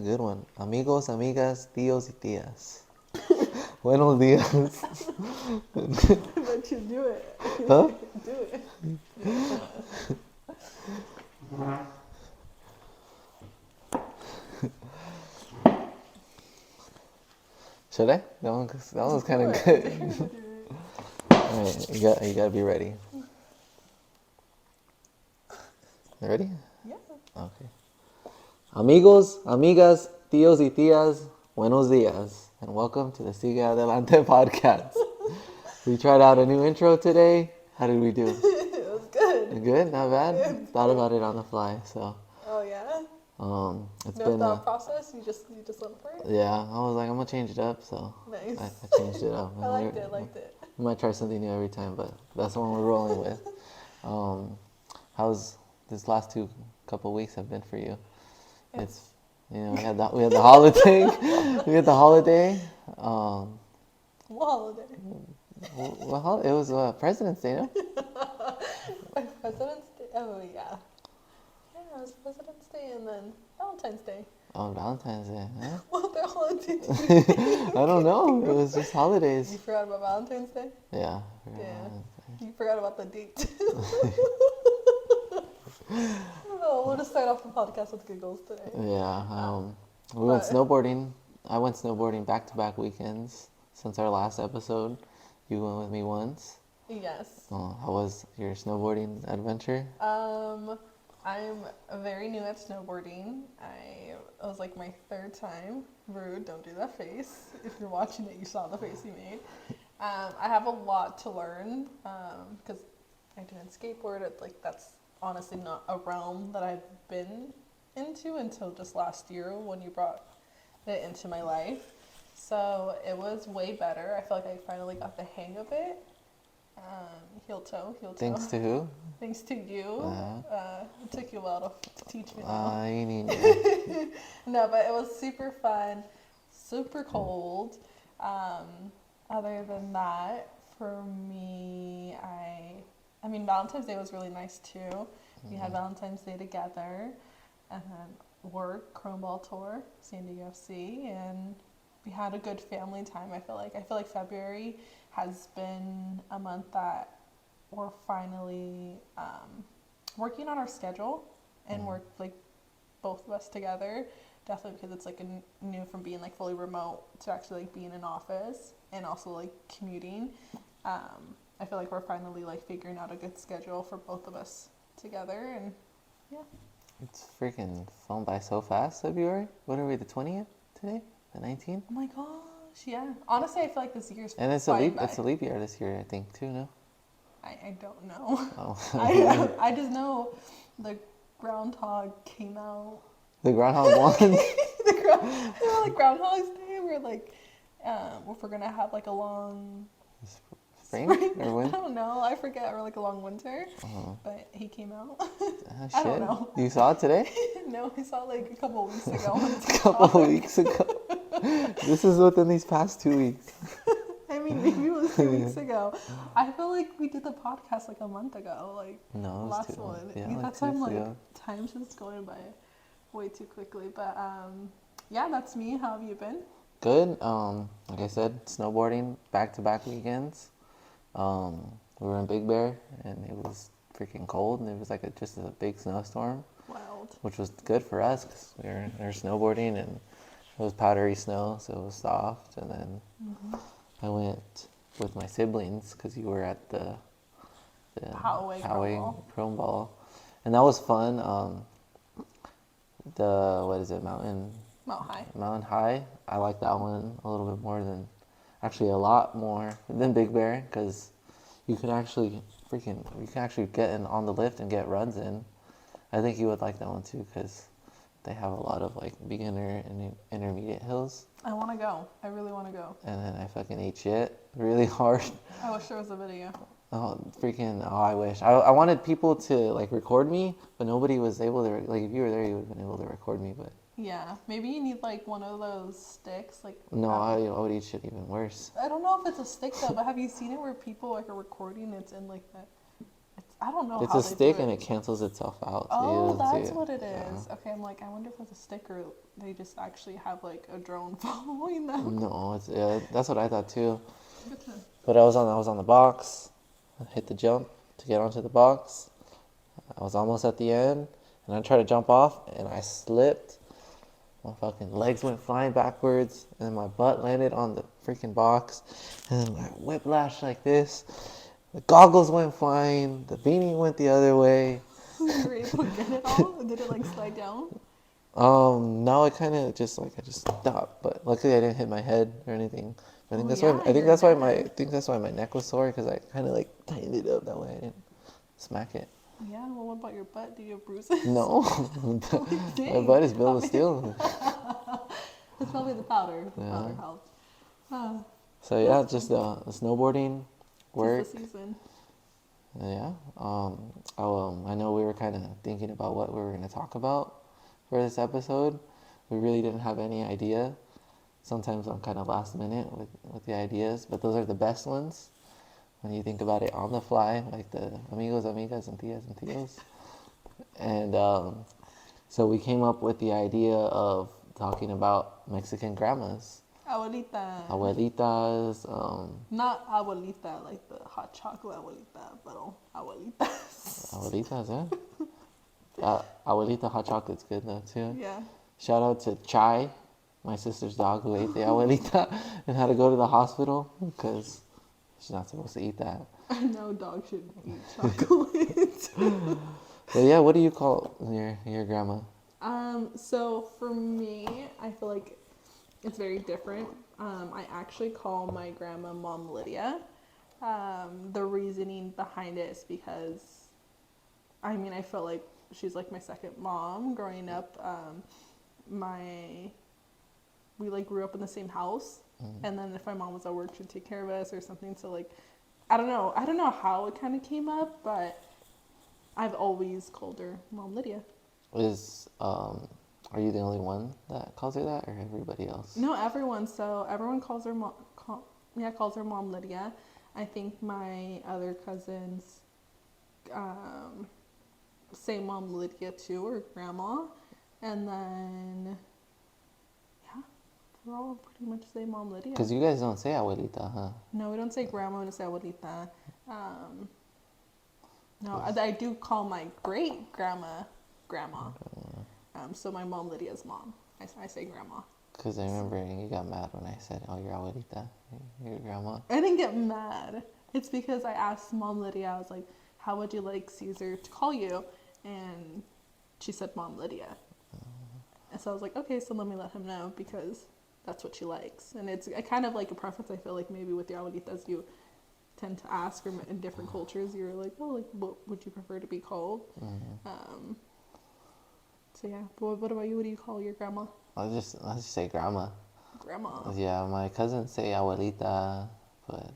good one. Amigos, amigas, tíos y tías. Buenos días. But you do it. Huh? Do it. Should I? That was kind of Do it. good. All right, you gotta be ready. You ready? Yeah. Okay. Amigos, amigas, tíos y tías, buenos días, and welcome to the Sigue Adelante podcast. We tried out a new intro today. How did we do? It was good. Good, not bad. Good. Thought about it on the fly, so Oh yeah. it's No been thought process. You just went for it. yeah. I was like, I'm gonna change it up, so Nice. I changed it up. I liked it. Liked it. We might try something new every time, but that's the one we're rolling with. How's this last couple weeks have been for you? It's we had the holiday. We had the holiday. What holiday? Well, it was President's Day, no? President's Day. Oh yeah. Yeah, it was President's Day and then Valentine's Day. Oh, Valentine's Day. Huh? What other holiday? I don't know. It was just holidays. You forgot about Valentine's Day? Yeah. Yeah. You forgot about the date. Oh, we'll just start off the podcast with giggles today. Yeah. We went snowboarding. I went snowboarding back-to-back weekends since our last episode. You went with me once. Yes. How was your snowboarding adventure? I'm very new at snowboarding. It was like my third time. Rude, don't do that face. If you're watching it, you saw the face you made. I have a lot to learn because I didn't skateboard. That's honestly not a realm that I've been into until just last year when you brought it into my life. So it was way better. I feel like I finally got the hang of it. Heel toe. Thanks to who? Thanks to you. It took you a while to teach me that. I need No, but it was super fun, super cold. Other than that, for me, I mean, Valentine's Day was really nice too. We had Valentine's Day together, and then work, Chrome Ball tour, San Diego FC, and we had a good family time. I feel like February has been a month that we're finally working on our schedule and work like both of us together. Definitely because it's like a new from being like fully remote to actually like being in office and also like commuting. I feel like we're finally like figuring out a good schedule for both of us together, and yeah. It's freaking flown by so fast, February. What are we, the 20th today? The 19th? Oh my gosh, yeah. Honestly, I feel like this year's And it's flying a by. leap year this year, I think, too, no? I don't know. Oh. I just know the groundhog came out. The groundhog won? Like Groundhog's Day, we're like, if we're gonna have like a long Spring or winter? I don't know. I forget. Or like a long winter. But he came out. Shit. I don't know. You saw it today? No, I saw it like a couple of weeks ago. A couple of weeks ago. This is within these past 2 weeks. I mean, maybe it was 2 weeks ago. I feel like we did the podcast like a month ago. Like No, it was last two. one. Yeah, That's like why I'm 2 weeks like, ago. time's just going by way too quickly. But yeah, that's me. How have you been? Good. Like I said, snowboarding back-to-back weekends. We were in Big Bear, and it was freaking cold, and it was like just a big snowstorm. Wild. Which was good for us because we were snowboarding, and it was powdery snow, so it was soft. And then I went with my siblings because you were at the Poway Chrome Ball, and that was fun. Mountain High. I like that one a little bit more than, actually a lot more than Big Bear, because you can actually get in on the lift and get runs in. I think you would like that one too, because they have a lot of like beginner and intermediate hills. I want to go. I really want to go. And then I fucking ate shit really hard. I wish there was a video. Oh, I wish. I wanted people to like record me, but nobody was able to, like if you were there, you would have been able to record me, but. Yeah, maybe you need like one of those sticks. Like No, I would eat shit even worse. I don't know if it's a stick though, but have you seen it where people like are recording? It's in like that. It's I don't know It's how a they stick do and it. it cancels itself out. So Oh, you don't see that's it. what it Yeah. is. Okay, I'm like, I wonder if it's a stick or they just actually have like a drone following them. No, it's yeah. That's what I thought too. Good to But I was on the box. I hit the jump to get onto the box. I was almost at the end, and I tried to jump off, and I slipped. My fucking legs went flying backwards, and then my butt landed on the freaking box, and then my whiplash like this. The goggles went flying. The beanie went the other way. You were able to get it all? Did it like slide down? No, I kind of just like I just stopped, but luckily I didn't hit my head or anything. I think Oh that's why yeah, I think your that's why my I neck. think that's why my neck was sore because I kind of like tightened it up that way I didn't smack it. Yeah, well, what about your butt? Do you have bruises? No, Like, my dang. butt is built I of mean, steel. it's probably the powder. The Yeah. powder helped. Oh, So yeah, that's just fun. snowboarding, Tis the work. season. Yeah. I know we were kind of thinking about what we were going to talk about for this episode. We really didn't have any idea. Sometimes I'm kind of last minute with the ideas, but those are the best ones when you think about it on the fly, like the amigos, amigas, and tias and tios. And so we came up with the idea of talking about Mexican grandmas, Abuelita. abuelitas, Not abuelita, like the hot chocolate abuelita, but abuelitas. abuelitas, eh? Abuelita hot chocolate's good though too. Yeah. Shout out to Chai, my sister's dog who ate the abuelita and had to go to the hospital because she's not supposed to eat that. I know dogs should eat chocolate. But yeah, what do you call your grandma? So for me, I feel like it's very different. I actually call my grandma Mom Lydia. The reasoning behind it is because, I mean, I feel like she's like my second mom. Growing up, we like grew up in the same house, and then if my mom was at work, she'd take care of us or something. So like, I don't know how it kind of came up, but I've always called her Mom Lydia. Are you the only one that calls her that, or everybody else? No, everyone. So everyone calls her calls her Mom Lydia. I think my other cousins say Mom Lydia too, or Grandma, and then yeah, we're all pretty much say Mom Lydia. Because you guys don't say abuelita, huh? No, we don't say Grandma. We don't say Abuelita. No, I do call my great grandma Grandma. So my Mom Lydia's mom. I say Grandma. Because I remember you got mad when I said, "Oh, your abuelita, your grandma." I didn't get mad. It's because I asked Mom Lydia, I was like, how would you like Caesar to call you? And she said Mom Lydia. And so I was like, okay, so let me let him know because that's what she likes. And it's kind of like a preference. I feel like maybe with your abuelitas, you tend to ask, or in different cultures, you're like, oh, like, what would you prefer to be called? So yeah, but what about you? What do you call your grandma? Let's just say grandma. Grandma. Yeah, my cousins say abuelita, but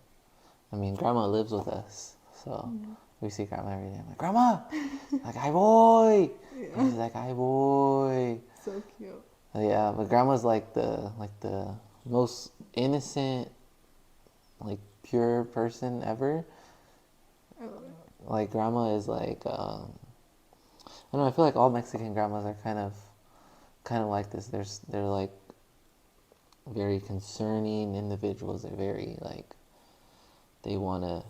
I mean, grandma lives with us, so we see grandma every day. I'm like, grandma, like, ay boy. Yeah. And she's like, ay boy. So cute. Yeah, but grandma's like the most innocent, like pure person ever. I love it. Like grandma is like, I don't know. I feel like all Mexican grandmas are kind of like this. They're like very concerning individuals. They're very like, they want to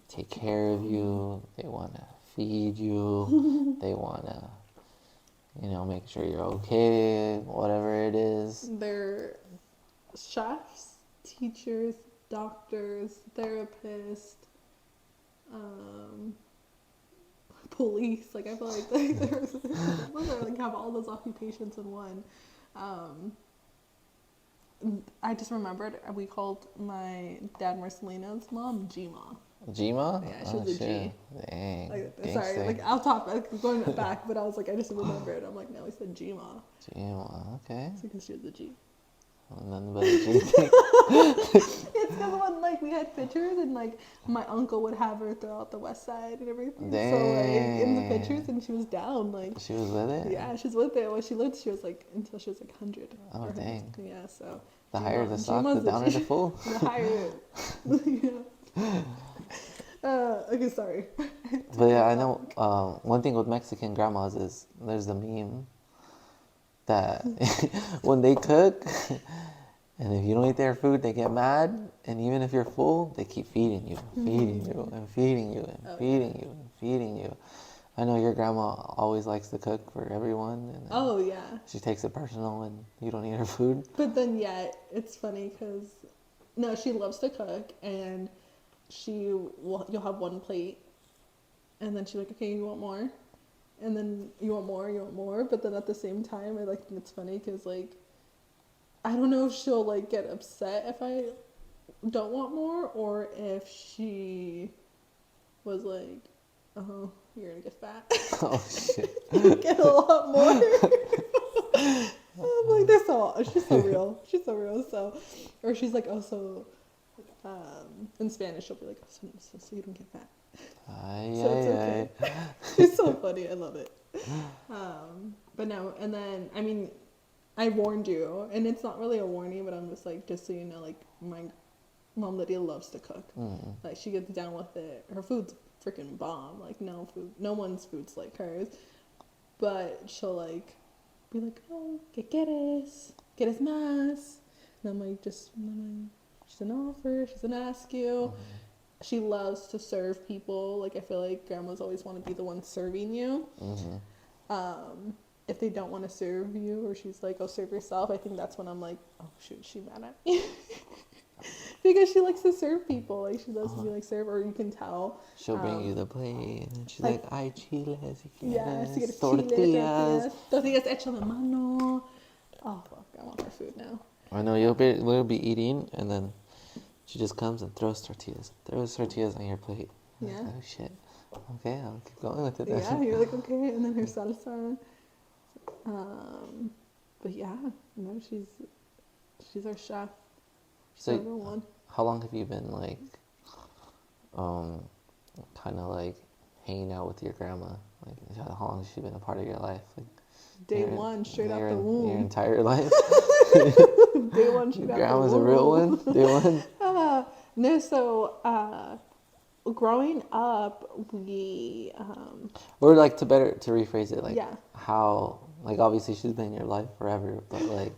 take care of you. They want to feed you. They want to, make sure you're okay, whatever it is. They're chefs, teachers, doctors, therapists, police. Like I feel like they're like have all those occupations in one. I just remembered we called my dad Marcelino's mom Gma. Gma? Yeah, she was a G. Dang. Like, sorry, Gangster. like I'll talk going back, but I was like, I just remembered. I'm like, no, we said Gma. Gma, okay. It's because she was a G. Nothing but a G thing. It's because when like we had pictures and like my uncle would have her throughout the west side and everything. Dang. So like in the pictures and she was down like. She was with it? Yeah, she's with it. When she lived, she was like until she was like 100. Oh, dang. Yeah, so. The higher the stock, the downer the fool. The higher. Yeah. Okay, sorry. But yeah, I know one thing with Mexican grandmas is there's the meme that when they cook, and if you don't eat their food, they get mad. And even if you're full, they keep feeding you, feeding you, and feeding you, and Oh, yeah. feeding you, and feeding you. I know your grandma always likes to cook for everyone, and then Oh, yeah. she takes it personal when you don't eat her food. But then, yeah, it's funny because, no, she loves to cook, and you'll have one plate, and then she's like, okay, you want more? And then you want more, you want more. But then at the same time, I like think it's funny because, like, I don't know if she'll, like, get upset if I don't want more, or if she was like, oh, you're gonna get fat. Oh shit! Get a lot more. I'm like, she's so real. She's so real. So, or she's like, oh, so, in Spanish, she'll be like, oh, so you don't get fat. Ay, So it's ay, okay. ay. She's so funny. I love it. But no, and then, I mean, I warned you, and it's not really a warning, but I'm just like, just so you know, like, my mom Lydia loves to cook. Mm. Like, she gets down with it. Her food's freaking bomb. Like, no one's food's like hers. But she'll, like, be like, oh, ¿qué quieres? ¿Quieres más? And I'm like, she's an offer. She's gonna ask you. She loves to serve people. Like, I feel like grandmas always want to be the one serving you. If they don't want to serve you, or she's like, oh, serve yourself, I think that's when I'm like, oh, shoot, she mad at me. Because she likes to serve people. Like, she loves to be like serve, or you can tell. She'll bring you the plate, and she's like, like, "Ay, chiles, si Yeah, quieres, si quieres tortillas." tortillas hecho de mano. Oh, fuck, I want her food now. I know we'll be eating, and then she just comes and throws tortillas on your plate. Yeah. Like, oh shit. Okay, I'll keep going with it then. Yeah, you're like, okay, and then her salsa. But yeah, no, she's our chef. She's So, number one. how long have you been like, kind of like hanging out with your grandma? Like, how long has she been a part of your life? Like, Day one, straight out the womb. Your entire life. Day one, straight out the womb. Grandma's a real one. Day one. No, so growing up, we Or like to rephrase it, like yeah. how, like, obviously she's been in your life forever, but like,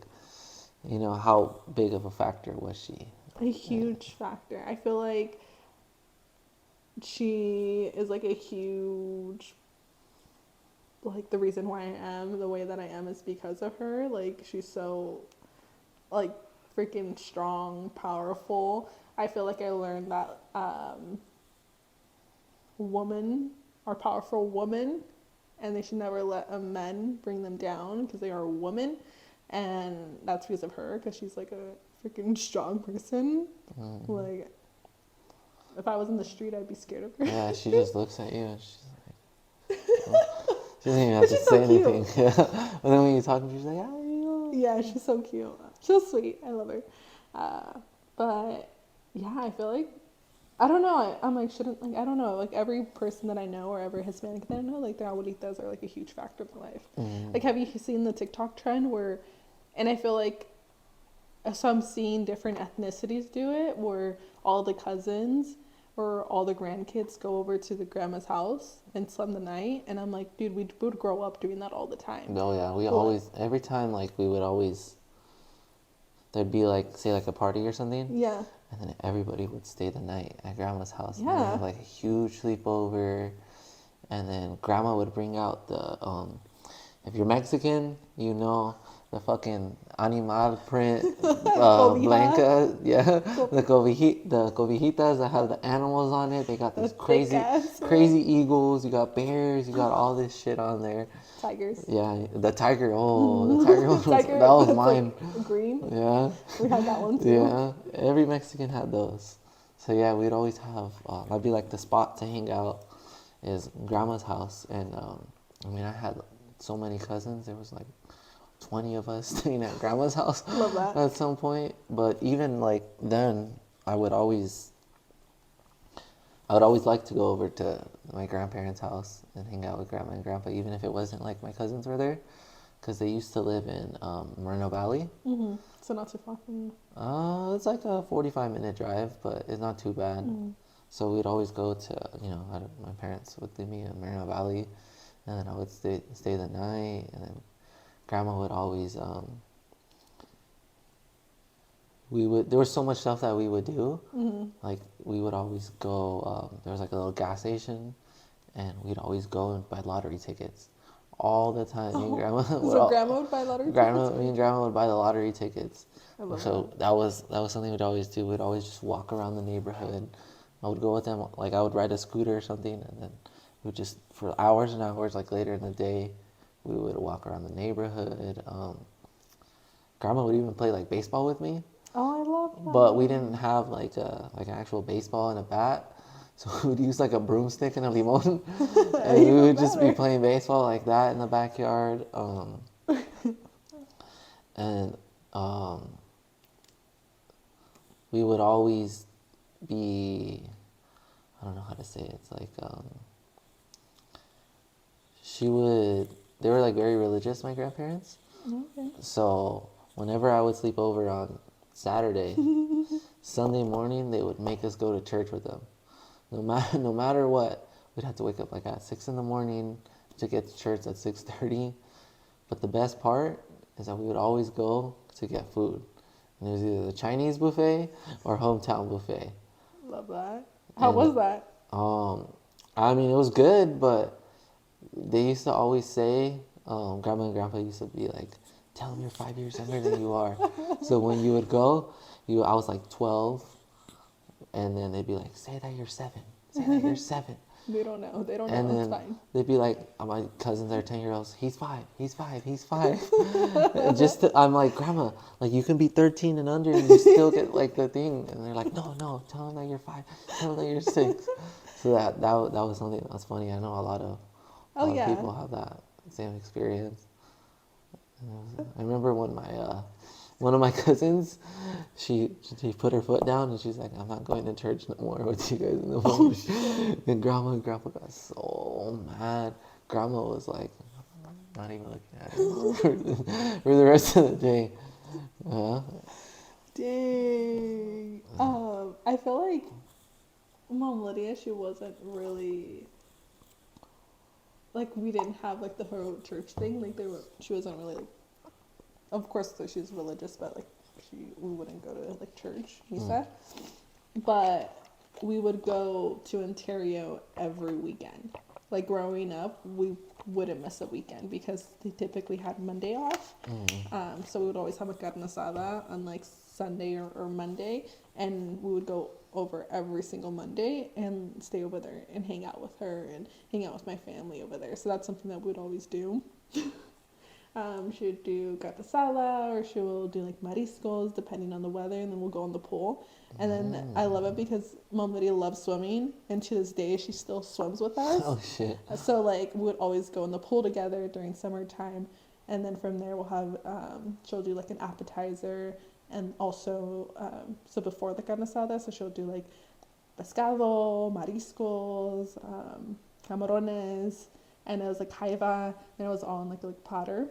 you know, how big of a factor was she? A huge factor. I feel like she is like a huge, like, the reason why I am the way that I am is because of her. Like, she's so, like, freaking strong, powerful. I feel like I learned that women are powerful women, and they should never let a men bring them down because they are a woman. And that's because of her, because she's like a freaking strong person. Like, if I was in the street, I'd be scared of her. Yeah, she just looks at you and she's like, she doesn't even have to say anything. Yeah. But then when you talk to her, she's like, how are you? Yeah, she's so cute. She's so sweet. I love her. But yeah, I feel like, I don't know. I'm like, I don't know. Like, every person that I know, or every Hispanic that I know, like, their abuelitas are like a huge factor in their life. Like, have you seen the TikTok trend where, and I feel like, so I'm seeing different ethnicities do it, where all the cousins or all the grandkids go over to the grandma's house and spend the night. And I'm like, dude, we would grow up doing that all the time. Oh yeah, we always, every time, like, we would always, there'd be like, say, like a party or something. Yeah. And then everybody would stay the night at grandma's house. Yeah. And they'd have like a huge sleepover. And then grandma would bring out the, if you're Mexican, you know, the fucking animal print blanket. Yeah. The cobijitas that have the animals on it. They got these crazy eagles. You got bears. You got all this shit on there. Tigers. Yeah, the tiger. Oh, the tiger one. Tiger, That was mine. Like green. Yeah. We had that one too. Yeah, every Mexican had those. So yeah, we'd always have. That'd be like the spot to hang out, is grandma's house, and I mean, I had so many cousins. There was like 20 of us staying at grandma's house. Love that. At some point. But even like then, I would always like to go over to my grandparents' house and hang out with grandma and grandpa, even if it wasn't like my cousins were there, because they used to live in Moreno Valley. So not too far from you. It's like a 45-minute drive, but it's not too bad. So we'd always go to, my parents would leave me in Moreno Valley, and then I would stay the night, and then grandma would always there was so much stuff that we would do. Like we would always go. There was like a little gas station, and we'd always go and buy lottery tickets all the time. Me and grandma So grandma would buy lottery grandma, tickets? me and grandma would buy the lottery tickets. I love So that. that was something we'd always do. We'd always just walk around the neighborhood. I would go with them. Like I would ride a scooter or something, and then we would just for hours and hours. Like later in the day, we would walk around the neighborhood. Grandma would even play like baseball with me. Oh, I love that. But we didn't have like an actual baseball and a bat, so we would use like a broomstick and a limon, and we would just be playing baseball like that in the backyard. And we would always be, I don't know how to say it. It's like they were like very religious, my grandparents. Okay. So whenever I would sleep over on Saturday, Sunday morning they would make us go to church with them. No matter what, we'd have to wake up like at 6 in the morning to get to church at 6:30. But the best part is that we would always go to get food. And it was either the Chinese buffet or hometown buffet. Love that. How And was that? I mean, it was good, but they used to always say, grandma and grandpa used to be like, tell them you're 5 years younger than you are. So when you would go, I was like 12, and then they'd be like, say that you're 7. Say that you're 7. They don't know. They don't And know. It's then fine. they'd be like, my cousins are 10-year-olds, he's 5, he's 5, he's 5. I'm like, grandma, like you can be 13 and under and you still get like the thing. And they're like, no, tell them that you're 5, tell them that you're 6. So that was something that's funny. I know a lot of people have that same experience. I remember when one of my cousins, she put her foot down and she's like, I'm not going to church no more with you guys in the morning. And grandma and grandpa got so mad. Grandma was like, not even looking at it for the rest of the day. Dang. I feel like Mom Lydia, she wasn't really like we didn't have like the whole church thing. Like she wasn't really like. Of course, so she was religious, but like we wouldn't go to like church, misa. But we would go to Ontario every weekend. Like growing up, we wouldn't miss a weekend because they typically had Monday off. So we would always have a carne asada on like Sunday or Monday, and we would go over every single Monday and stay over there and hang out with her and hang out with my family over there. So that's something that we'd always do. She would do carne asada, or she will do like mariscos depending on the weather, and then we'll go in the pool. And then I love it because Mom Lydia loves swimming, and to this day she still swims with us. Oh shit. So like we would always go in the pool together during summertime, and then from there we'll have she'll do like an appetizer, and also so before the carne asada, so she'll do like pescado, mariscos, camarones, and it was like jaiba, and it was all in like a potter.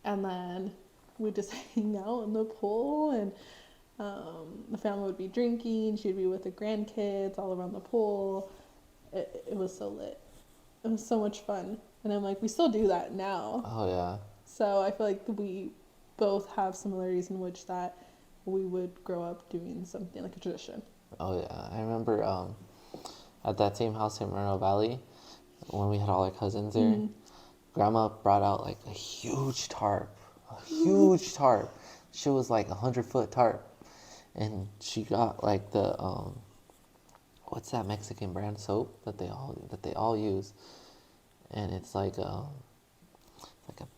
And then we'd just hang out in the pool, and the family would be drinking. She'd be with the grandkids all around the pool. It was so lit. It was so much fun. And I'm like, we still do that now. Oh yeah. So I feel like we both have similarities in which that we would grow up doing something like a tradition. Oh yeah. I remember at that same house in Moreno Valley, when we had all our cousins there, Grandma brought out like a huge tarp. She was like 100-foot tarp. And she got like the what's that Mexican brand soap that they all use? And it's like a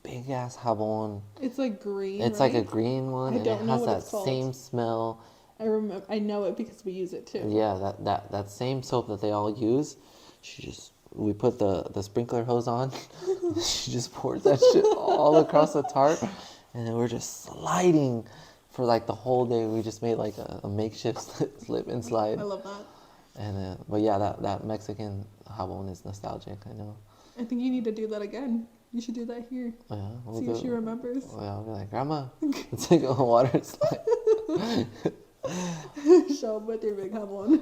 big ass jabon. It's like green. It's right? like a green one, I and don't it know has what that it's called. same smell. I know it because we use it too. Yeah, that same soap that they all use. We put the sprinkler hose on. She just poured that shit all across the tarp, and then we're just sliding for like the whole day. We just made like a makeshift slip and slide. I love that. And but yeah, that Mexican jabon is nostalgic. I know. I think you need to do that again. You should do that here. Yeah, See if she remembers. Yeah, I'll be like, Grandma, let's take a water slide. Show up with your big jabon.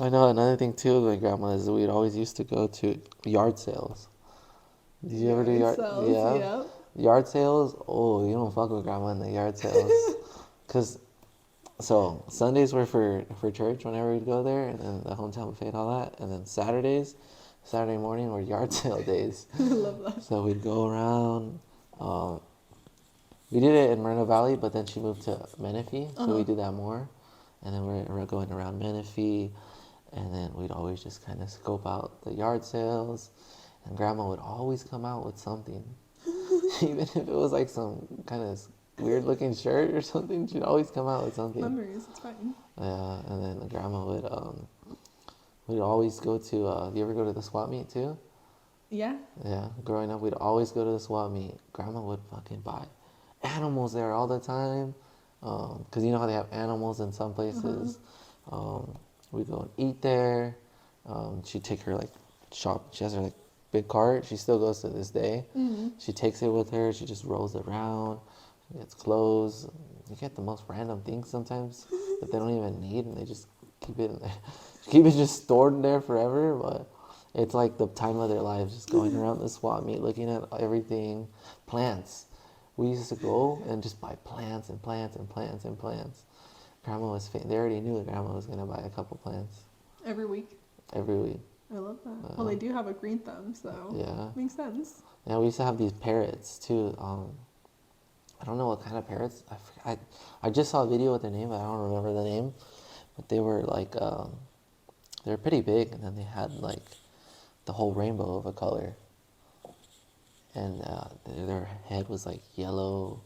I know another thing too with my grandma is we'd always used to go to yard sales. Did you ever do Yard yard? sales, Yeah, yeah. yard sales. Oh, you don't fuck with grandma in the yard sales, cause so Sundays were for church whenever we'd go there, and then the hometown buffet and all that, and then Saturday morning were yard sale days. I love that. So we'd go around. Um, we did it in Moreno Valley, but then she moved to Menifee, so we Uh-huh. did that more. And then we're going around Menifee, and then we'd always just kind of scope out the yard sales. And Grandma would always come out with something, even if it was like some kind of weird looking shirt or something. She'd always come out with something. Memories, it's fine. Yeah, and then Grandma would we'd always go to. Do you ever go to the swap meet too? Yeah. Yeah, growing up, we'd always go to the swap meet. Grandma would fucking buy animals there all the time. Because you know how they have animals in some places. We'd go and eat there. She'd take her, like, shop. She has her, like, big cart. She still goes to this day. Mm-hmm. She takes it with her. She just rolls it around. She gets clothes. You get the most random things sometimes that they don't even need, and they just keep it in there. Keep it just stored there forever, but it's like the time of their lives, just going around the swap meet, looking at everything. Plants. We used to go and just buy plants and plants and plants and plants. Grandma was, they already knew that Grandma was going to buy a couple plants Every week. every week. I love that. Well, they do have a green thumb, so Yeah. makes sense. Yeah, we used to have these parrots too. I don't know what kind of parrots. I just saw a video with their name, but I don't remember the name. But they were like, they were pretty big, and then they had like the whole rainbow of a color. And their head was like yellow,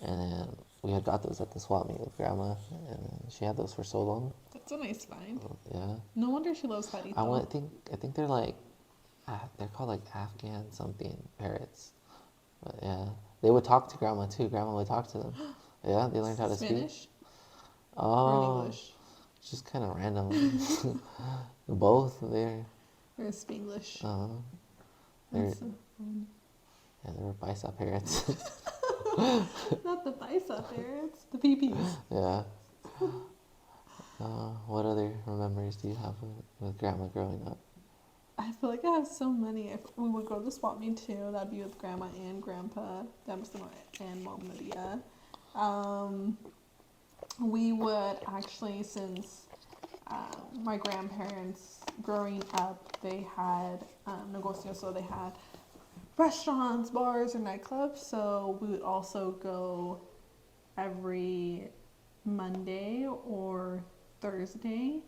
and then we had got those at the swap meet with Grandma, and she had those for so long. That's a nice find. Yeah, No wonder she loves Jarito. I think they're like, they're called like Afghan something parrots. But yeah, they would talk to Grandma too. Grandma would talk to them. Yeah, they learned how to speak. Spanish or in Oh, English? it's just kind of random. Both there. Or Spanglish? They're, That's so fun. yeah, they were bicep parrots. Not the bicep parrots, the peepees. Yeah. What other memories do you have with Grandma growing up? I feel like I have so many. If we would go to the swap meet too, that'd be with Grandma and Grandpa, and Mom Lydia. We would actually, since my grandparents growing up, they had negocios, so they had restaurants, bars, or nightclubs. So we would also go every Monday or Thursday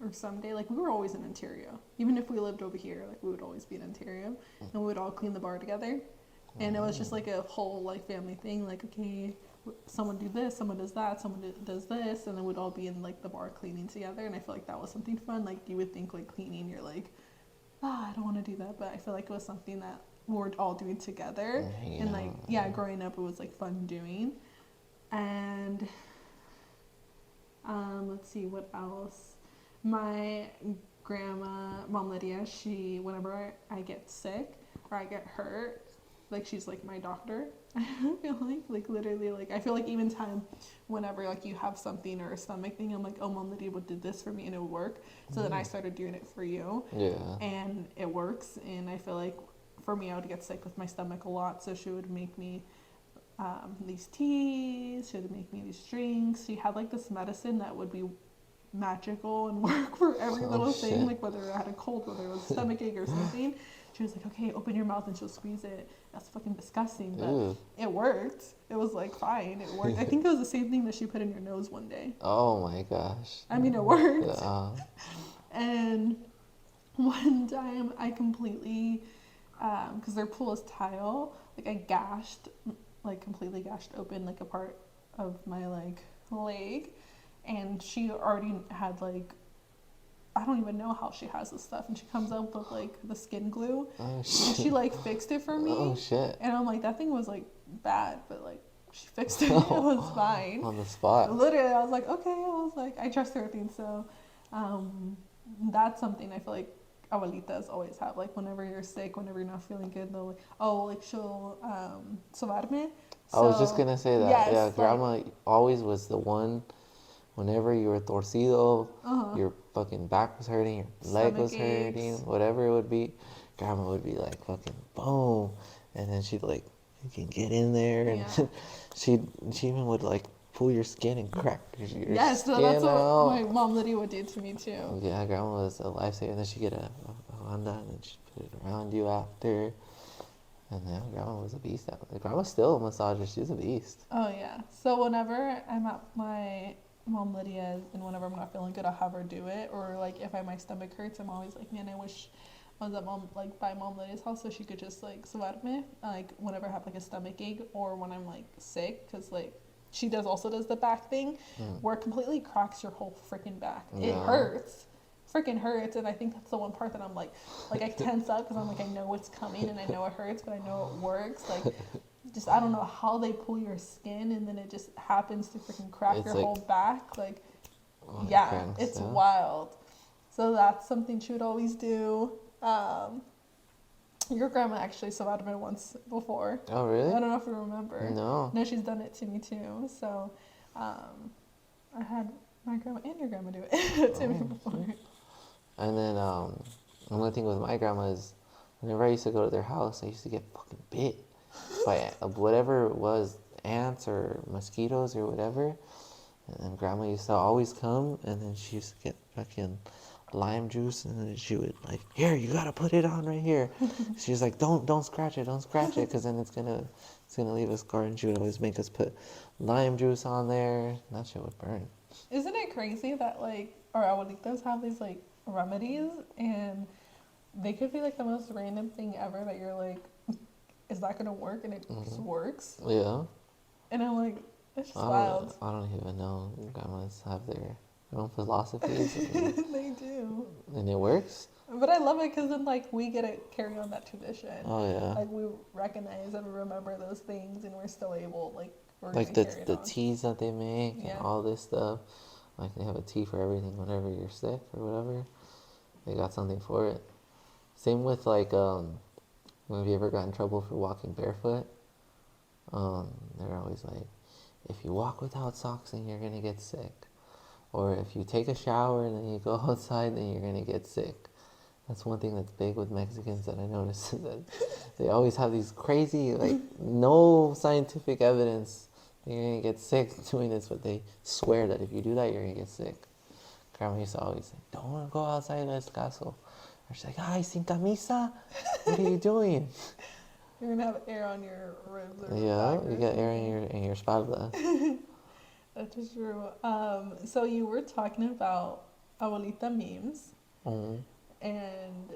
or someday. Like, we were always in Ontario. Even if we lived over here, like, we would always be in Ontario, and we would all clean the bar together. And it was just like a whole like family thing. Like, okay, someone do this, someone does that, someone does this, and then we'd all be in like the bar cleaning together. And I feel like that was something fun. Like, you would think like cleaning, you're like, I don't want to do that, but I feel like it was something that we were all doing together. And like, yeah, growing up, it was like fun doing. And let's see what else. My grandma, Mom Lydia, she, whenever I get sick or I get hurt, like, she's like my doctor. I feel like literally, like, I feel like even time whenever like you have something or a stomach thing, I'm like, oh, Mom Lydia did this for me and it would work. So then I started doing it for you. Yeah. And it works. And I feel like for me, I would get sick with my stomach a lot, so she would make me these teas, she would make me these drinks. She had like this medicine that would be magical and work for every little thing, like whether I had a cold, whether it was a stomach ache or something. She was like, okay, open your mouth, and she'll squeeze it. That's fucking disgusting, but it worked. It was like fine, it worked. I think it was the same thing that she put in your nose one day. Oh my gosh. I mean, it worked. And And one time I completely, because their pool is tile, like I completely gashed open like a part of my like leg, and she already had like, I don't even know how she has this stuff, and she comes up with like the skin glue, and she like fixed it for me. Oh shit. And I'm like, that thing was like bad, but like she fixed it. It was fine. On the spot. Literally, I was like, okay. I was like, I trust everything. So that's something I feel like abuelitas always have. Like, whenever you're sick, whenever you're not feeling good, they'll like, she'll sobarme. I was just gonna say that. Yes, Yeah, like, Grandma always was the one whenever you were torcido, Uh-huh. your fucking back was hurting, your leg Stomach was hurting, aches. whatever it would be, grandma would be like fucking boom, and then she'd like you can get in there, and Yeah. she she even would like pull your skin and crack your Yes, no, that's skin what out. my mom Lydia would do to me too. Yeah, grandma was a lifesaver. And then she'd get a Honda and then she'd put it around you after. And yeah, grandma was a beast. Grandma's still a massager. She's a beast. Oh yeah. So whenever I'm at my mom Lydia's and whenever I'm not feeling good, I'll have her do it. Or like if my stomach hurts, I'm always like, man, I wish I was at mom like by mom Lydia's house so she could just like me like whenever I have like a stomach ache or when I'm like sick, because like she does the back thing Mm. where it completely cracks your whole freaking back. It Yeah. hurts. Freaking hurts, and I think that's the one part that I'm like I tense up because I'm like I know it's coming and I know it hurts, but I know it works. Like just I don't know how they pull your skin and then it just happens to freaking crack It's your like, whole back. Like, oh, it yeah, cranks, it's yeah. wild. So that's something she would always do. Your grandma actually survived me once before. Oh, I really? don't know if you remember. No. No, she's done it to me too. So I had my grandma and your grandma do it to me Oh, before. shit. And then another thing with my grandma is whenever I used to go to their house, I used to get fucking bit by whatever it was, ants or mosquitoes or whatever. And grandma used to always come, and then she used to get fucking lime juice, and then she would like, here, you gotta put it on right here. She was like, don't scratch it, because then it's gonna leave a scar. And she would always make us put lime juice on there. And that shit would burn. Isn't it crazy that like our abuelitas have these like remedies and they could be like the most random thing ever that you're like, is that gonna work? And it just works. Yeah. And I'm like, it's just I wild. don't, I don't even know. Grandmas have their own philosophies, and, They do. and it works. But I love it because then like we get to carry on that tradition. Oh yeah. Like we recognize and remember those things and we're still able like we're Like gonna carry it the on. teas that they make and Yeah. all this stuff. Like they have a tea for everything whenever you're sick or whatever. They got something for it. Same with like have you ever got in trouble for walking barefoot? They're always like, if you walk without socks, then you're gonna get sick. Or if you take a shower and then you go outside, then you're gonna get sick. That's one thing that's big with Mexicans that I noticed is that they always have these crazy, like, no scientific evidence that you're gonna get sick doing this, but they swear that if you do that, you're gonna get sick. Grandma used to always say, don't go outside descalzo. Or she's like, ay, sin camisa? What are you doing? You're gonna have air on your ribs or Yeah, back or you got air something. in your espalda. That is true. So you were talking about abuelita memes, Mm. and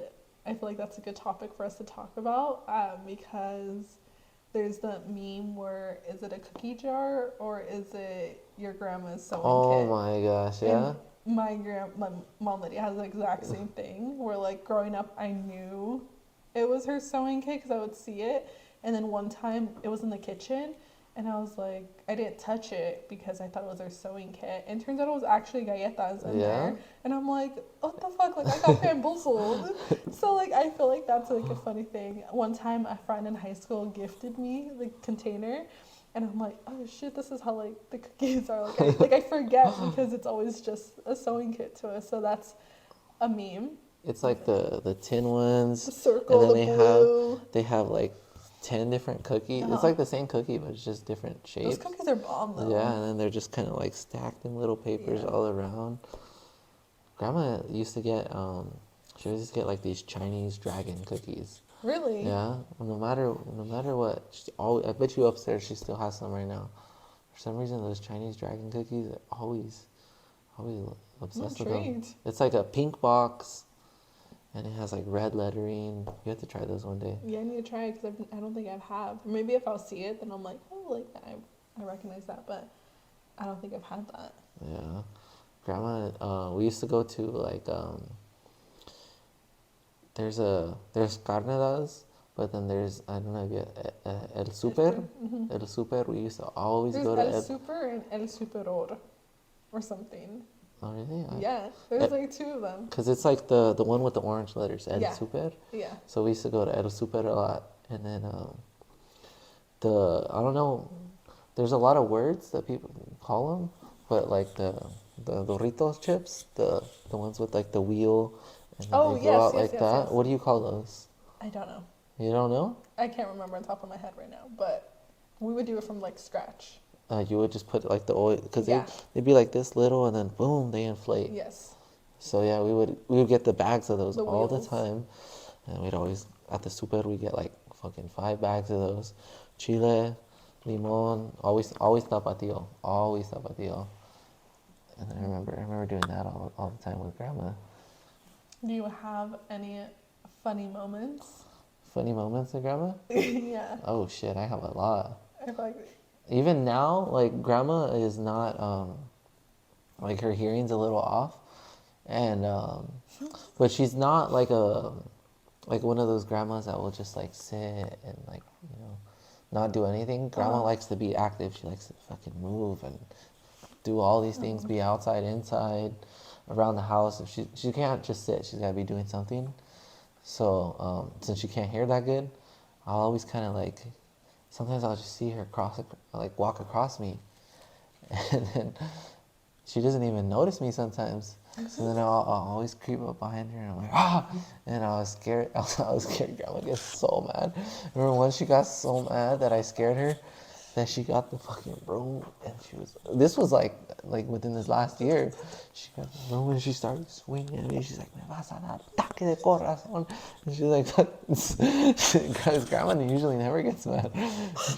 I feel like that's a good topic for us to talk about because there's the meme where is it a cookie jar or is it your grandma's sewing Oh kit? my gosh, yeah? And my mom Lydia has the exact same thing. Where like growing up, I knew it was her sewing kit because I would see it, and then one time it was in the kitchen, and I was like, I didn't touch it because I thought it was her sewing kit, and turns out it was actually galletas in Yeah? there, and I'm like, what the fuck? Like I got bamboozled. So like I feel like that's like a funny thing. One time a friend in high school gifted me the container. And I'm like, oh shit, this is how like the cookies are. Like I forget because it's always just a sewing kit to us. So that's a meme. It's like the tin The ones, circle, and then the blue. they have like 10 different cookies. It's Uh-huh. like the same cookie, but it's just different Those shapes. cookies are bomb though. Yeah, and then they're just kind of like stacked in little papers Yeah. all around. Grandma used to get she used to get like these Chinese dragon cookies. Really? Yeah, no matter what, I bet you upstairs she still has some right now. For some reason, those Chinese dragon cookies are always I'm obsessed with them. intrigued. It's like a pink box, and it has like red lettering. You have to try those one day. Yeah, I need to try it because I don't think I've had. Maybe if I'll see it, then I'm like, oh, like that. I recognize that, but I don't think I've had that. Yeah, Grandma. We used to go to like there's carneras, but then there's I don't know if you El Super. Mm-hmm. El Super. We used to always There's go to El Super and El Superor or something. Oh really? Yeah, there's like two of them. Cause it's like the one with the orange letters, El Yeah. Super. Yeah. So we used to go to El Super a lot, and then I don't know, there's a lot of words that people call them but like the Doritos chips, the ones with like the wheel, and then Oh they go yes, out yes, like yes, that. yes. What do you call those? I don't know. You don't know? I can't remember on top of my head right now, but we would do it from like scratch. You would just put like the oil because Yeah. they'd be like this little, and then boom, they inflate. Yes. So yeah, we would get the bags of those The all the wheels. time, and we'd always at the super we get like fucking 5 bags of those, chile, limon, always tapatio, always tapatio. And I remember doing that all the time with grandma. Do you have any funny moments? Funny moments with grandma? Yeah. Oh shit, I have a lot. I feel like Even now, like grandma is not like her hearing's a little off, and but she's not like one of those grandmas that will just like sit and like not do anything. Grandma likes to be active. She likes to fucking move and do all these things, be outside, inside, around the house. If she can't just sit, she's gotta be doing something. So since she can't hear that good, I'll always kind of like sometimes I'll just see her walk across me, and then she doesn't even notice me sometimes. So then I'll always creep up behind her and I'm like, ah! And I was scared. I was scared. Grandma gets so mad. Remember once she got so mad that I scared her, that she got the fucking broom and this was like within this last year. She got the broom and she started swinging at me. She's like, me vas a dar ataque de corazón. And she's like, because grandma usually never gets mad.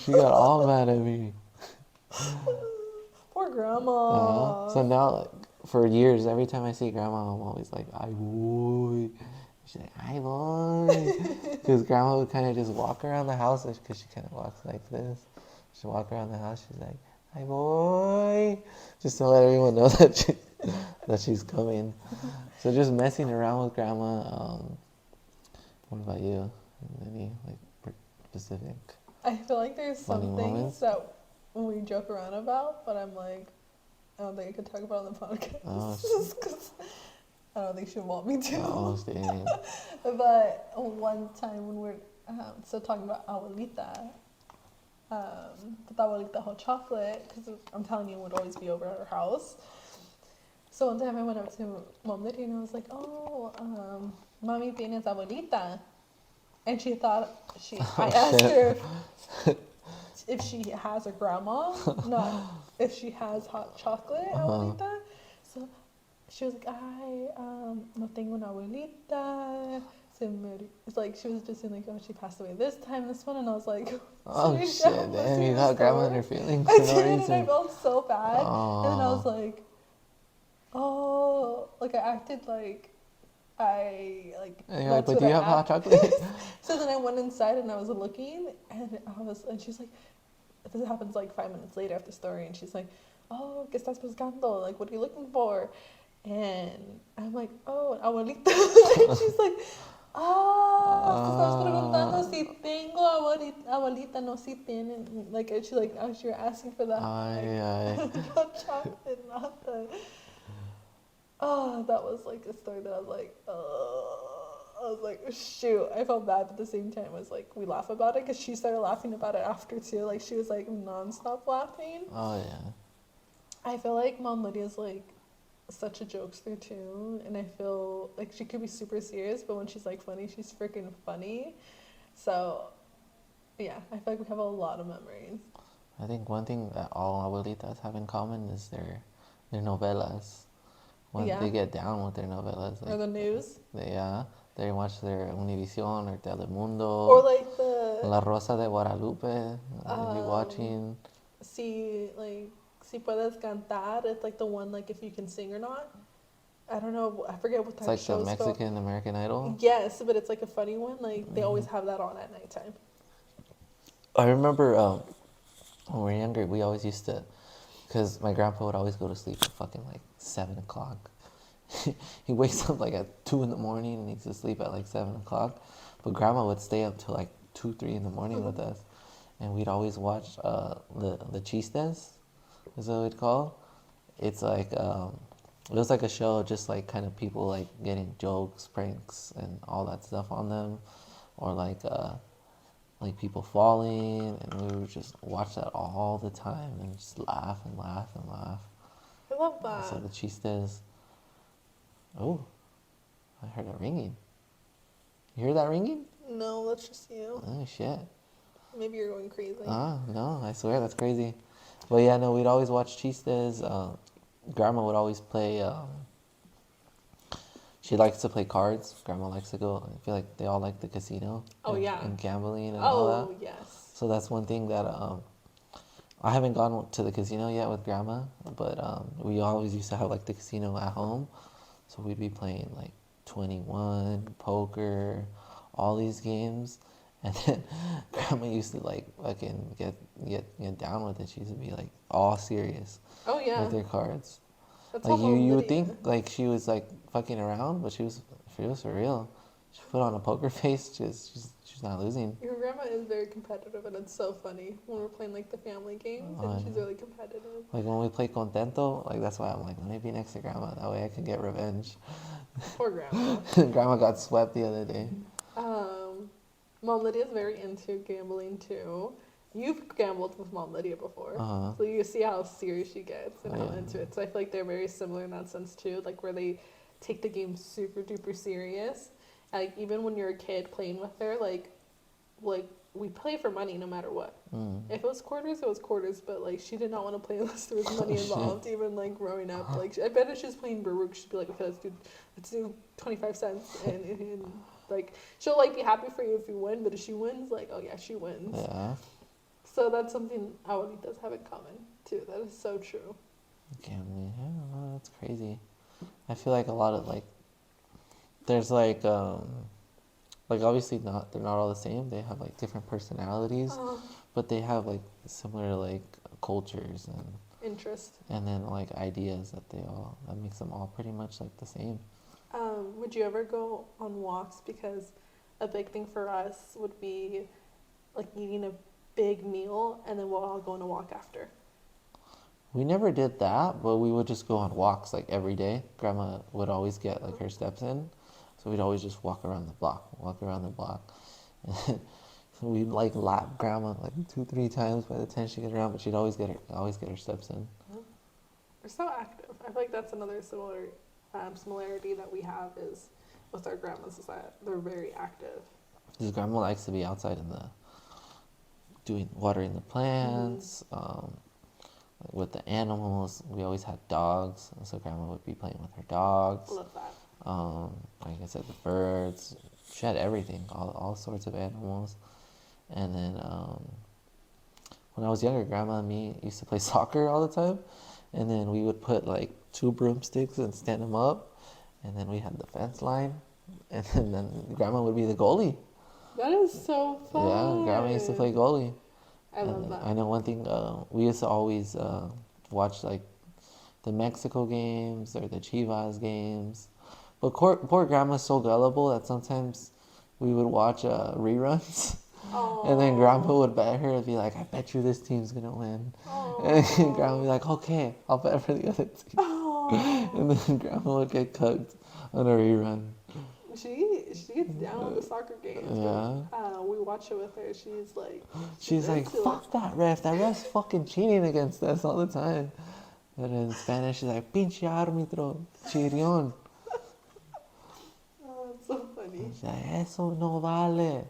She got all mad at me. poor grandma. So now, like, for years, every time I see grandma, I'm always like, "Ay boy." She's like, "Ay boy," because grandma would kind of just walk around the house because she kind of walks like this. She'd walk around the house. She's like, "Ay boy," just to let everyone know that she's coming. So just messing around with grandma. What about you? Any like specific I feel like there's funny some moments? things that we joke around about, but I'm like, I don't think I could talk about on the podcast. Oh, Just 'cause I don't think she'll want me to. oh, dang. But one time when we're still talking about Abuelita, but Abuelita whole chocolate, because I'm telling you, it would always be over at her house. So one time I went up to Mom Lydia and I was like, oh, Mami tienes Abuelita. And she thought I asked her if she has a grandma, not if she has hot chocolate, abuelita. So she was like, ay, no tengo una abuelita. It's like she was just saying like, oh, she passed away this time, this one, and I was like, Oh shit, damn, you got grandma in her feelings I for no did, and I reason. felt so bad. Oh. And then I was like, oh, like I acted like And you're like, that's but what do you I have hot act. chocolate? So then I went inside and I was looking, and she's like, this happens like 5 minutes later after the story, and she's like, oh, ¿qué estás buscando? Like, what are you looking for? And I'm like, oh, abuelita. And she's like, te estabas preguntando si tengo abuelita, no si tienen. Like, and she's like, oh, you're asking for that. Ay. Not chocolate, not the. Oh, that was like a story that I was like, I was like, shoot. I felt bad, but at the same time, it was like, we laugh about it because she started laughing about it after too. Like, she was like nonstop laughing. Oh yeah. I feel like Mom Lydia's like such a jokester too, and I feel like she could be super serious, but when she's like funny, she's freaking funny. So, yeah, I feel like we have a lot of memories. I think one thing that all abuelitas have in common is their novelas. When Yeah. they get down with their novelas, Or the news. They watch their Univision or Telemundo. Or like the La Rosa de Guadalupe. They be watching. Si puedes cantar. It's like the one like if you can sing or not. I don't know. I forget what It's type like of the show Mexican American Idol. Yes, but it's like a funny one. Like they always have that on at nighttime. I remember when we were younger, we always used to, because my grandpa would always go to sleep at fucking like 7 o'clock. He wakes up like at 2 in the morning and he's asleep at like 7 o'clock. But grandma would stay up till like 2, 3 in the morning with us. And we'd always watch the chistes, is what we'd call. It's like, it was like a show just like kind of people like getting jokes, pranks, and all that stuff on them. Or like people falling, and we would just watch that all the time and just laugh and laugh and laugh. love So that. the chistes. Oh, I heard a ringing. You hear that ringing? No, that's just you. Oh shit. Maybe you're going crazy. No, I swear that's crazy. But yeah, no, we'd always watch chistes. Grandma would always play. She likes to play cards. Grandma likes to go. I feel like they all like the casino Oh yeah. and gambling and all that. Oh yes. So that's one thing that I haven't gone to the casino yet with grandma, but we always used to have like the casino at home. So we'd be playing like 21, poker, all these games. And then grandma used to like fucking get down with it. She used to be like all serious Oh yeah. with her cards. That's Like how Mom you would Lydia. think like she was like fucking around, but she was for real. She put on a poker face. She's not losing. Your grandma is very competitive, and it's so funny when we're playing like the family games, and she's really competitive. Like when we play contento, like that's why I'm like, let me be next to grandma. That way I can get revenge. Poor grandma. Grandma got swept the other day. Um, Mom Lydia's very into gambling too. You've gambled with Mom Lydia before, Uh-huh. so you see how serious she gets and how Yeah. into it. So I feel like they're very similar in that sense too, like where they take the game super duper serious. Like even when you're a kid playing with her, like we play for money no matter what. Mm. If it was quarters, it was quarters. But like she did not want to play unless there was money Shit. involved. Even like growing up, like I bet if she was playing Baruch, she'd be like, okay, let's do 25 cents, and like she'll like be happy for you if you win. But if she wins, like oh yeah, she wins. Yeah. So that's something Abuelitas have in common too. That is so true. Gambling. I don't know. That's crazy. I feel like a lot of there's like obviously not they're not all the same. They have like different personalities, but they have like similar like cultures Interest. and then like ideas that makes them all pretty much like the same. Would you ever go on walks? Because a big thing for us would be like eating a big meal and then we'll all go on a walk after. We never did that, but we would just go on walks like every day. Grandma would always get like her steps in, so we'd always just walk around the block. And so we'd like lap grandma like 2, 3 times by the time she get around, but she'd always get her steps in. They're so active. I feel like that's another similarity that we have is with our grandmas is that they're very active. Because grandma likes to be outside in the watering the plants, with the animals. We always had dogs, so grandma would be playing with her dogs. I love that. Like I said, the birds. She had everything, all sorts of animals. And then when I was younger, grandma and me used to play soccer all the time. And then we would put like 2 broomsticks and stand them up. And then we had the fence line. And then grandma would be the goalie. That is so fun. Yeah, grandma used to play goalie. I love that. I know one thing, we used to always watch like the Mexico games or the Chivas games. But poor grandma's so gullible that sometimes we would watch reruns. Aww. And then grandpa would bet her and be like, I bet you this team's going to win. Aww. And grandma would be like, okay, I'll bet for the other team. Aww. And then grandma would get cooked on a rerun. She gets down with the soccer games. Yeah. We watch it with her. She's like, into fuck that ref. That ref's fucking cheating against us all the time. And in Spanish, she's like, pinche árbitro, chirión. Oh, that's so funny. She's like, eso no vale.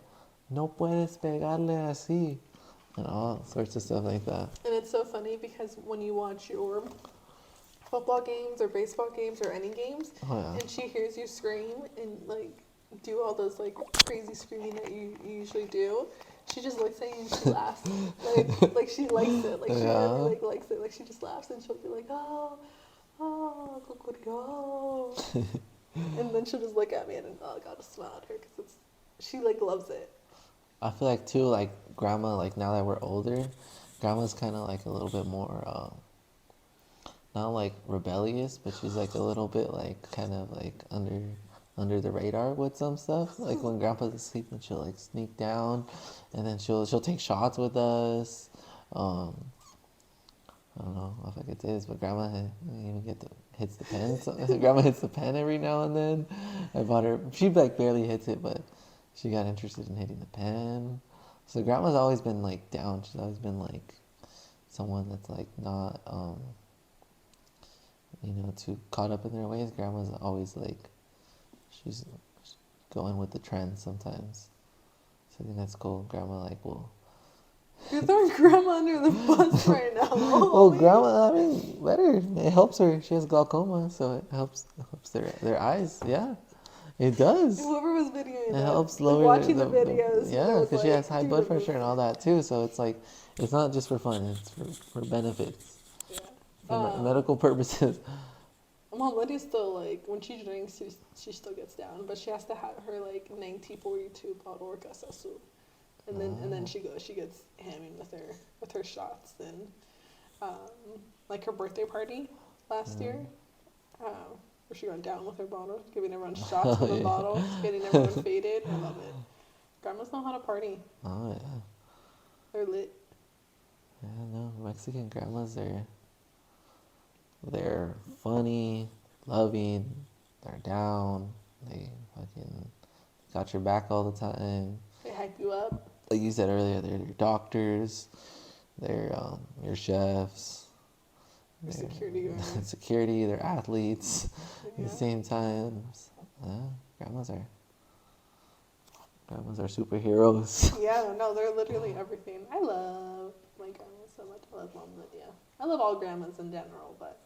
No puedes pegarle así. And all sorts of stuff like that. And it's so funny because when you watch your football games or baseball games or any games, and she hears you scream and like do all those like crazy screaming that you usually do, she just looks at you and she laughs. like she likes it. Like she really like likes it. Like she just laughs and she'll be like, oh, cucurio. And then she'll just look at me and oh, I gotta smile at her because she like loves it. I feel like too, like grandma, like now that we're older, grandma's kind of like a little bit more, not like rebellious, but she's like a little bit like kind of like under the radar with some stuff. Like when grandpa's asleep, and she'll like sneak down, and then she'll take shots with us. I don't know if I could say this, but grandma even hits the pen. So, grandma hits the pen every now and then. I bought her. She like barely hits it, but she got interested in hitting the pen. So grandma's always been like down. She's always been like someone that's like not too caught up in their ways. Grandma's always like, she's going with the trend sometimes. So I think that's cool. Grandma like will. You're throwing grandma under the bus right now. Oh, grandma, I mean, better. It helps her. She has glaucoma, so it helps their eyes. Yeah, it does. Whoever was videoing It that, helps like, lower watching the videos. yeah, because she has high do blood the pressure and all that too. So it's like, it's not just for fun. It's for benefits, Yeah. for medical purposes. Mom Lydia's still like, when she drinks, she still gets down, but she has to have her like 9042 bottle casasu, and then she gets hamming with her shots. And like her birthday party last year, where she got down with her bottle, giving everyone shots from the bottle, getting everyone faded. I love it. Grandmas know how to party. Oh yeah. They're lit. Yeah, no, Mexican grandmas they're funny, loving, they're down, they fucking got your back all the time. They hype you up. Like you said earlier, they're your doctors, they're your chefs, Your security guards. security, they're athletes at the Yeah. same time. Grandmas are superheroes. Yeah, no, they're literally everything. I love my grandma so much. I love Mom Lydia. I love all grandmas in general, but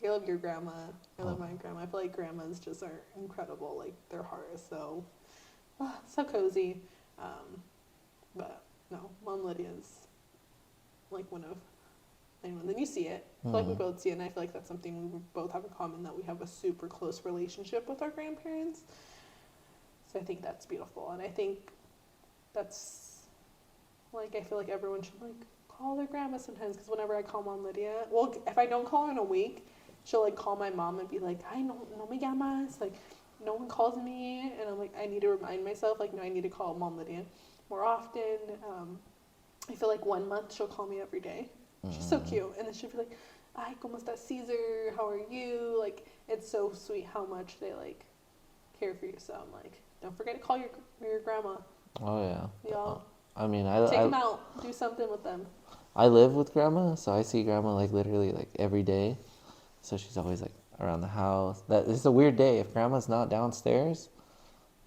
I love your grandma. I love my grandma. I feel like grandmas just are incredible. Like, their heart is so cozy. But no, Mom Lydia's like one of anyone. Then you see it. I feel like we both see it, and I feel like that's something we both have in common, that we have a super close relationship with our grandparents. So I think that's beautiful, and I think that's like, I feel like everyone should like call their grandma sometimes, because whenever I call Mom Lydia, well, if I don't call her in a week, she'll like call my mom and be like, "I no me llamas," like no one calls me, and I'm like, I need to remind myself, like, no, I need to call Mom Lydia more often. I feel like 1 month she'll call me every day. She's so cute, and then she'll be like, "Ay, cómo estás, Caesar? How are you?" Like, it's so sweet how much they like care for you. So I'm like, don't forget to call your grandma. Oh yeah. Y'all. I mean, Take them out. Do something with them. I live with grandma, so I see grandma like literally like every day. So she's always like around the house. It's a weird day if grandma's not downstairs.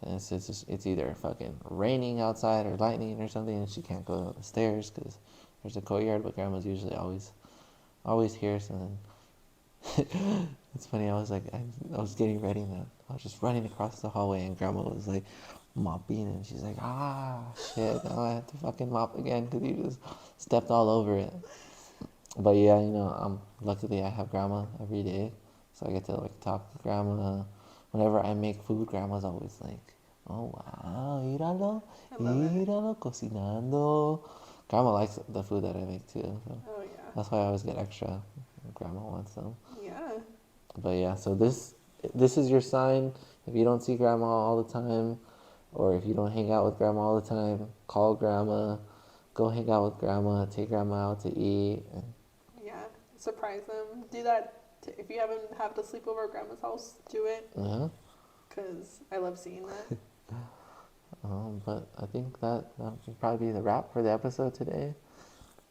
And it's either fucking raining outside or lightning or something, and she can't go up the stairs because there's a courtyard. But grandma's usually always here. So then it's funny. I was getting ready, and I was just running across the hallway, and grandma was like mopping, and she's like, shit, now I have to fucking mop again because you just stepped all over it. But yeah, luckily I have grandma every day, so I get to like talk to grandma. Whenever I make food, grandma's always like, "Oh wow, míralo, cocinando." Grandma likes the food that I make too, so Oh yeah. that's why I always get extra. Grandma wants some. Yeah. But yeah, so this is your sign. If you don't see grandma all the time, or if you don't hang out with grandma all the time, call grandma, go hang out with grandma, take grandma out to eat. Yeah. Surprise them. Do that. If you haven't had to sleep over at grandma's house, do it. Because I love seeing that. But I think that would probably be the wrap for the episode today.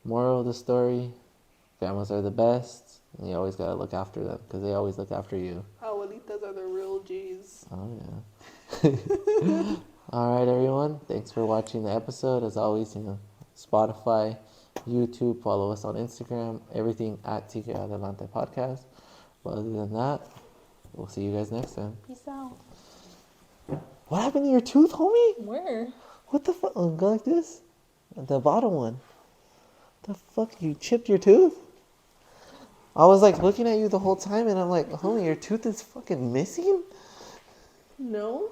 Moral of the story: grandmas are the best, and you always gotta look after them because they always look after you. Abuelitas are the real G's. Oh yeah. All right, everyone. Thanks for watching the episode. As always, Spotify, YouTube. Follow us on Instagram. Everything at Sigue Adelante podcast. But other than that, we'll see you guys next time. Peace out. What happened to your tooth, homie? Where? What the fuck? Oh, go like this? The bottom one. The fuck? You chipped your tooth? I was like looking at you the whole time, and I'm like, homie, your tooth is fucking missing? No.